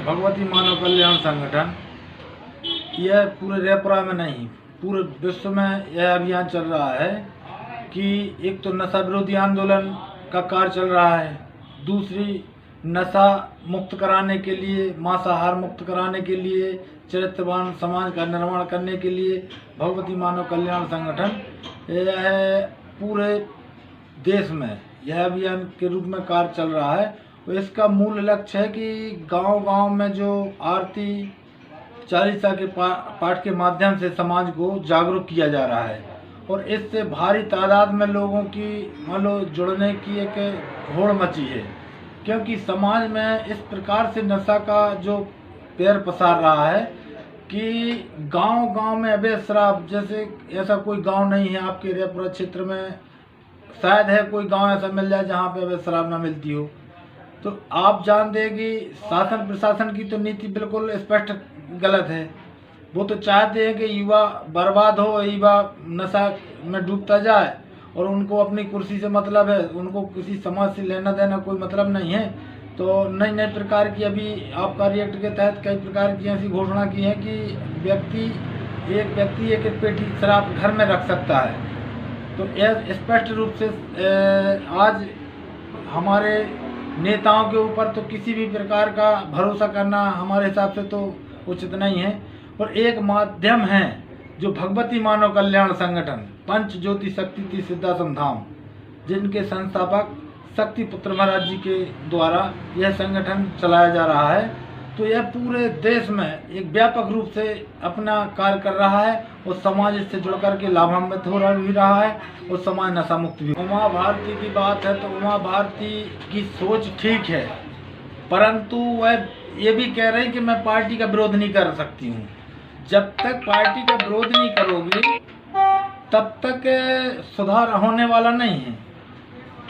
भगवती मानव कल्याण संगठन यह पूरे रेपुरा में नहीं, पूरे विश्व में यह अभियान चल रहा है कि एक तो नशा विरोधी आंदोलन का कार्य चल रहा है, दूसरी नशा मुक्त कराने के लिए, मांसाहार मुक्त कराने के लिए, चरित्रवान समाज का निर्माण करने के लिए भगवती मानव कल्याण संगठन यह पूरे देश में यह अभियान के रूप में कार्य चल रहा है। और इसका मूल लक्ष्य है कि गांव-गांव में जो आरती चालीसा के पाठ के माध्यम से समाज को जागरूक किया जा रहा है और इससे भारी तादाद में लोगों की मान लो जुड़ने की एक होड़ मची है, क्योंकि समाज में इस प्रकार से नशा का जो पैर पसार रहा है कि गांव-गांव में अवैध शराब, जैसे ऐसा कोई गांव नहीं है आपके रेपुरा क्षेत्र में, शायद है कोई गांव ऐसा मिल जाए जहां पे अवैध शराब ना मिलती हो। तो आप जानते हैं कि शासन प्रशासन की तो नीति बिल्कुल स्पष्ट गलत है। वो तो चाहते हैं कि युवा बर्बाद हो, युवा नशा में डूबता जाए और उनको अपनी कुर्सी से मतलब है, उनको किसी समाज से लेना देना कोई मतलब नहीं है। तो नई नई प्रकार की अभी आबकारी एक्ट के तहत कई प्रकार की ऐसी घोषणा की है कि एक व्यक्ति एक पेटी शराब घर में रख सकता है। तो यह स्पष्ट रूप से आज हमारे नेताओं के ऊपर तो किसी भी प्रकार का भरोसा करना हमारे हिसाब से तो उचित नहीं है। और एक माध्यम है जो भगवती मानव कल्याण संगठन, पंच ज्योति शक्ति तीर्थ सिद्धाश्रम धाम, जिनके संस्थापक शक्ति पुत्र महाराज जी के द्वारा यह संगठन चलाया जा रहा है। तो यह पूरे देश में एक व्यापक रूप से अपना कार्य कर रहा है और समाज इससे जुड़ कर के लाभान्वित हो रहा है और समाज नशा मुक्त भी। उमा भारती की बात है तो उमा भारती की सोच ठीक है, परंतु वह ये भी कह रही कि मैं पार्टी का विरोध नहीं कर सकती हूँ। जब तक पार्टी का विरोध नहीं करोगे तब तक सुधार होने वाला नहीं है।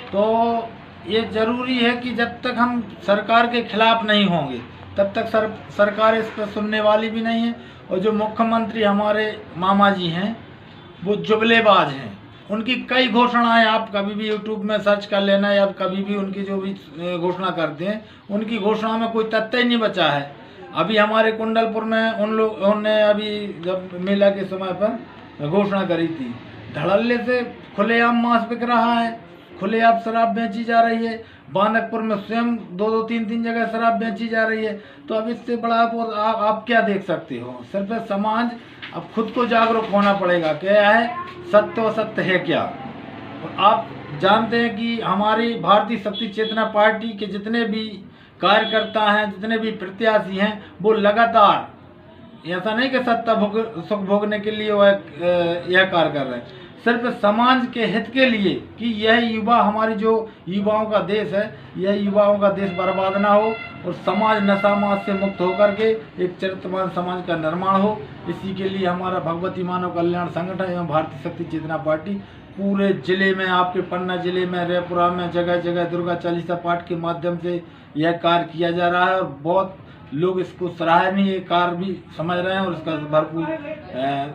तो ये जरूरी है कि जब तक हम सरकार के खिलाफ नहीं होंगे तब तक सरकार इस पर सुनने वाली भी नहीं है। और जो मुख्यमंत्री हमारे मामा जी हैं वो जुमलेबाज हैं, उनकी कई घोषणाएं आप कभी भी यूट्यूब में सर्च कर लेना या कभी भी उनकी जो भी घोषणा करते हैं उनकी घोषणा में कोई तथ्य ही नहीं बचा है। अभी हमारे कुंडलपुर में उन्होंने अभी जब मेला के समय पर घोषणा करी थी, धड़ल्ले से खुलेआम मांस बिक रहा है, खुलेआम शराब बेची जा रही है, बानकपुर में स्वयं दो तीन जगह शराब बेची जा रही है। तो अब इससे बड़ा आप क्या देख सकते हो? सिर्फ समाज अब खुद को जागरूक होना पड़ेगा, क्या है सत्य और सत्य है क्या। और आप जानते हैं कि हमारी भारतीय शक्ति चेतना पार्टी के जितने भी कार्यकर्ता हैं, जितने भी प्रत्याशी हैं, वो लगातार ऐसा नहीं कि सत्ता सुख भोगने के लिए वह यह कार्य कर रहे हैं, सिर्फ समाज के हित के लिए कि यह युवा, हमारी जो युवाओं का देश है, यह युवाओं का देश बर्बाद ना हो और समाज नशामाज से मुक्त होकर के एक चरित्रवान समाज का निर्माण हो। इसी के लिए हमारा भगवती मानव कल्याण संगठन एवं भारतीय शक्ति चेतना पार्टी पूरे जिले में, आपके पन्ना जिले में, रेपुरा में जगह जगह दुर्गा चालीसा पाठ के माध्यम से यह कार्य किया जा रहा है और बहुत लोग इसको सराहनीय कार्य भी समझ रहे हैं और इसका भरपूर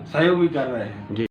सहयोग भी कर रहे हैं।